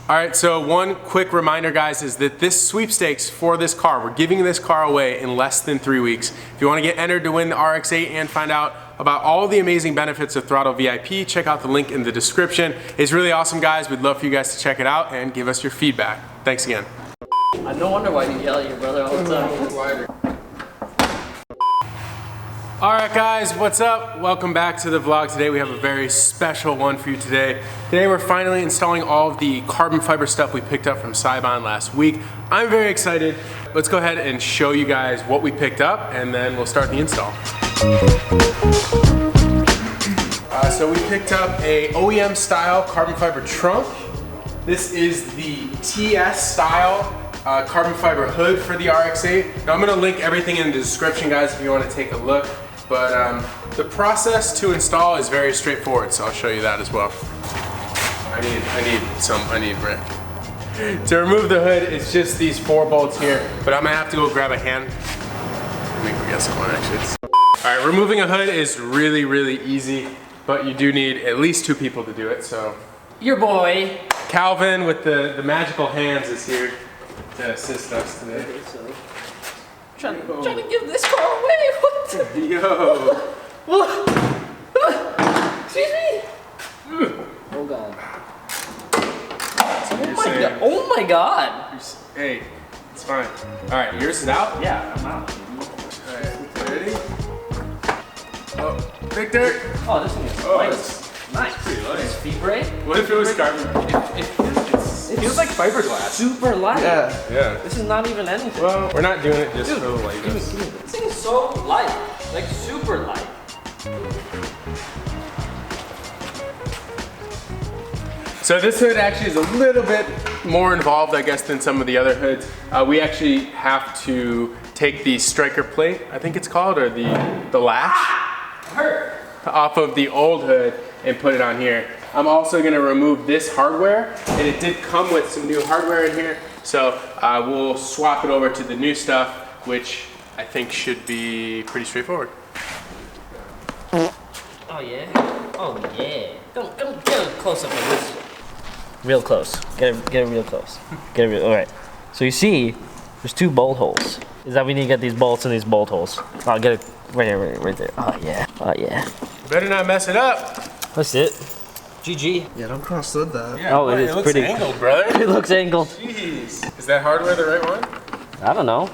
All right, so one quick reminder, guys, is that this sweepstakes for this car, we're giving this car away in less than 3 weeks. If you want to get entered to win the RX-8 and find out about all the amazing benefits of throtlVIP, check out the link in the description. It's really awesome, guys. We'd love for you guys to check it out and give us your feedback. Thanks again. No wonder why you yell at your brother all the time. All right, guys, what's up? Welcome back to the vlog. Today we have a very special one for you today. Today we're finally installing all of the carbon fiber stuff we picked up from Seibon last week. I'm very excited. Let's go ahead and show you guys what we picked up and then we'll start the install. So we picked up a OEM style carbon fiber trunk. This is the TS style carbon fiber hood for the RX-8. Now I'm gonna link everything in the description, guys, if you wanna take a look. But the process to install is very straightforward, so I'll show you that as well. I need Rick. To remove the hood, it's just these 4 bolts here, but I'm gonna have to go grab a hand. Let me go get someone, actually. All right, removing a hood is really, really easy, but you do need at least 2 people to do it, so. Your boy. Calvin with the magical hands is here to assist us today. Trying to give this car away. What the? Yo. What? Excuse me. Oh god. Oh my god. Hey, it's fine. All right, yours is out? Yeah, I'm out. All right, ready? Oh, Victor. Oh, this thing is nice. Nice. Pretty light. This feet brake. What if it was carbon? It feels like fiberglass. Super light. Yeah. This is not even anything. Well, we're not doing it just for the lightness. This thing is so light. Like super light. So this hood actually is a little bit more involved, I guess, than some of the other hoods. We actually have to take the striker plate, I think it's called, or the latch off of the old hood and put it on here. I'm also gonna remove this hardware, and it did come with some new hardware in here, so we'll swap it over to the new stuff, which I think should be pretty straightforward. Oh yeah? Oh yeah. Don't get a close up like this. Real close. Get it real close. All right. So you see, there's 2 bolt holes. Is that we need to get these bolts in these bolt holes. I'll get it right there, right there. Oh yeah. Oh yeah. You better not mess it up. That's it. GG. Yeah, don't cross-thread that. Yeah, oh, it is pretty angled, brother. It looks angled. Jeez. Is that hardware the right one? I don't know.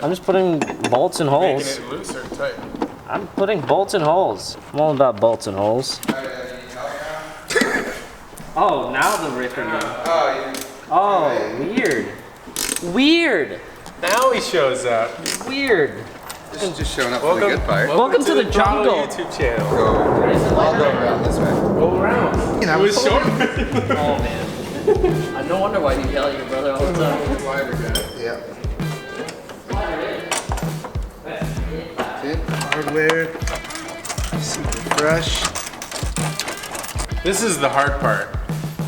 I'm just putting bolts and holes. Making it loose or tight? I'm putting bolts and holes. I'm all about bolts and holes. Oh, now the Ricker name. Oh, weird. Weird. Now he shows up. Weird. This is just showing up for the good part. Welcome to the jungle. YouTube channel. I'll go around this way. Go around. It was short. Oh man. No wonder why you yell at your brother all the time. Slider guy. Yeah. Hardware. Super fresh. This is the hard part,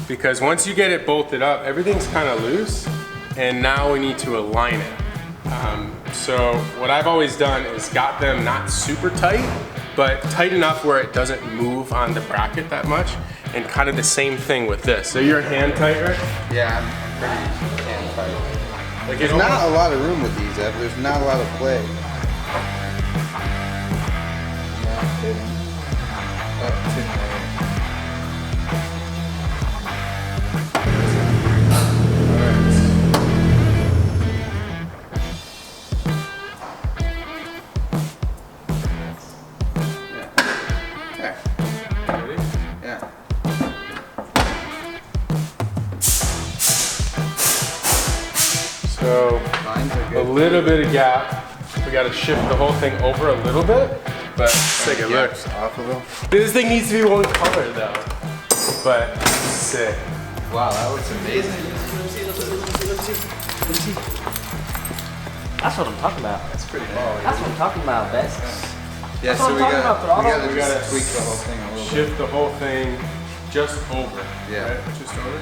because once you get it bolted up, everything's kind of loose, and now we need to align it. So what I've always done is got them not super tight, but tight enough where it doesn't move on the bracket that much, and kind of the same thing with this. So you're hand tight, right? Yeah, I'm pretty hand tight. Like There's not a lot of room with these, Ev. There's not a lot of play. Not kidding. Up to there. So a little bit of gap. We got to shift the whole thing over a little bit, but take a look. Off a little. This thing needs to be one color though, but sick. Wow, that looks amazing. That's what I'm talking about. That's pretty ball. That's what I'm talking about, best. Yeah, so we gotta just tweak the whole thing a little bit. Shift the whole thing just over. Yeah. Right? Just over.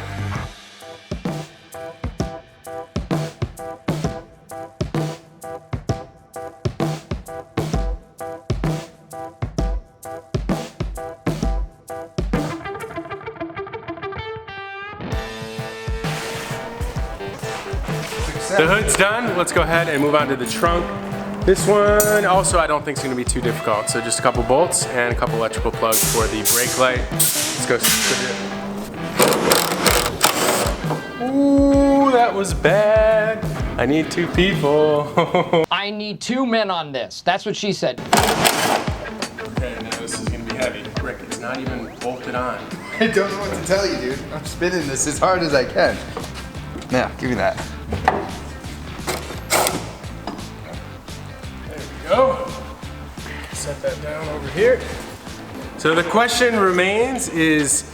The hood's done. Let's go ahead and move on to the trunk. This one also I don't think is going to be too difficult. So just a couple bolts and a couple electrical plugs for the brake light. Let's go. Ooh, that was bad. I need 2 people. I need 2 men on this. That's what she said. Okay, now this is going to be heavy. Rick, it's not even bolted on. I don't know what to tell you, dude. I'm spinning this as hard as I can. Now, give me that. There we go. Set that down over here. So the question remains is,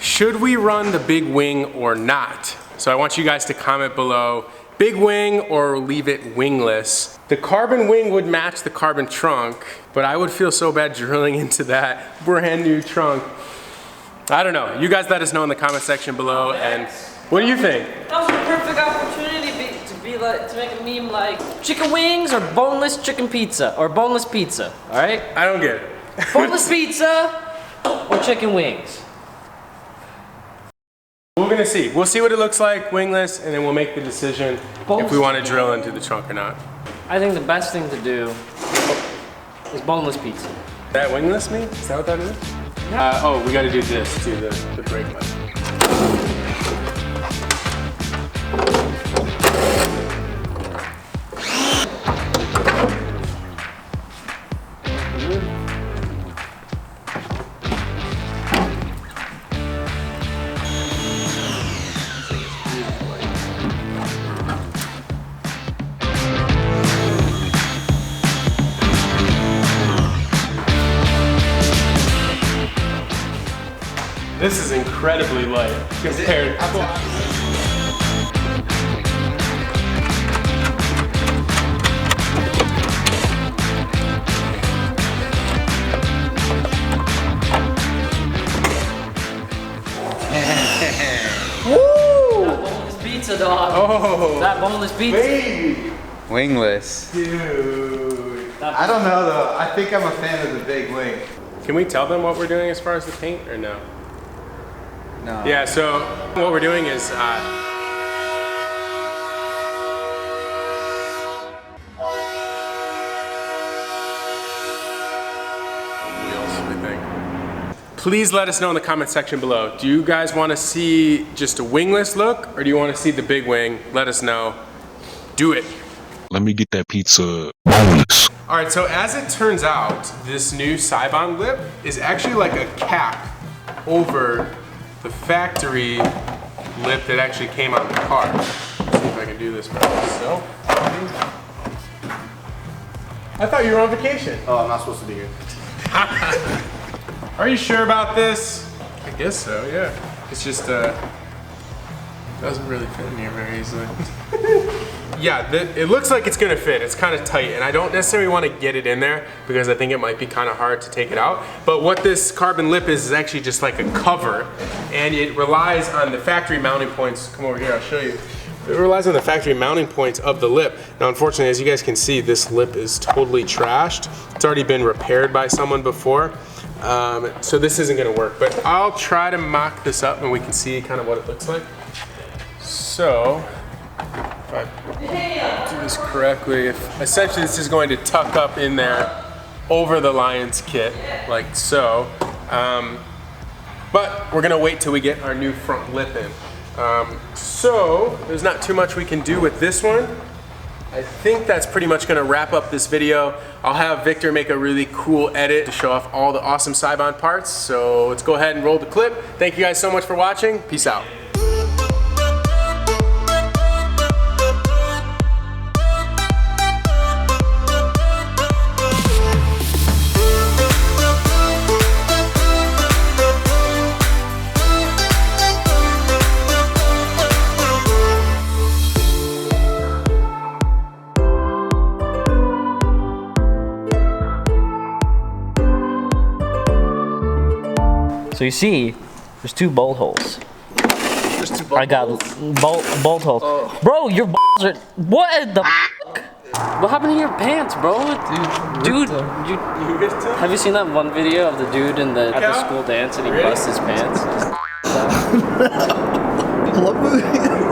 should we run the big wing or not? So I want you guys to comment below, big wing or leave it wingless. The carbon wing would match the carbon trunk, but I would feel so bad drilling into that brand new trunk. I don't know. You guys let us know in the comment section below. And what do you think? That was a perfect opportunity to make a meme like chicken wings or boneless chicken pizza or boneless pizza. All right? I don't get it. Boneless pizza or chicken wings. We're gonna see. We'll see what it looks like, wingless, and then we'll make the decision if we want to drill into the trunk or not. I think the best thing to do is boneless pizza. That wingless mean? Is that what that is? Oh, we gotta do this to the brake light. This is incredibly light compared to... Boneless pizza, dog. Oh, That boneless pizza. baby. Wingless. Dude. I don't know though. I think I'm a fan of the big wing. Can we tell them what we're doing as far as the paint or no? No. Yeah, so what we're doing is please let us know in the comment section below. Do you guys want to see just a wingless look or do you want to see the big wing? Let us know. Do it. Let me get that pizza boneless. All right, so as it turns out, this new Seibon lip is actually like a cap over the factory lip that actually came on the car. Let's see if I can do this right. So, I thought you were on vacation. Oh, I'm not supposed to be here. Are you sure about this? I guess so, yeah. It's just, doesn't really fit in here very easily. Yeah, it looks like it's gonna fit. It's kind of tight, and I don't necessarily want to get it in there because I think it might be kind of hard to take it out. But what this carbon lip is actually just like a cover, and it relies on the factory mounting points. Come over here, I'll show you. It relies on the factory mounting points of the lip. Now, unfortunately, as you guys can see, this lip is totally trashed. It's already been repaired by someone before. So this isn't gonna work, but I'll try to mock this up and we can see kind of what it looks like. So, if I do this correctly, essentially this is going to tuck up in there over the Lions kit, like so. But we're gonna wait till we get our new front lip in. So, there's not too much we can do with this one. I think that's pretty much gonna wrap up this video. I'll have Victor make a really cool edit to show off all the awesome Seibon parts. So let's go ahead and roll the clip. Thank you guys so much for watching. Peace out. So you see, there's 2 bolt holes. There's 2 buttons. I got bolt holes. Oh. Bro, your balls are, what the f***? What happened to your pants, bro? Dude, have you seen that one video of the dude at the school dance and he busts his pants? What movie?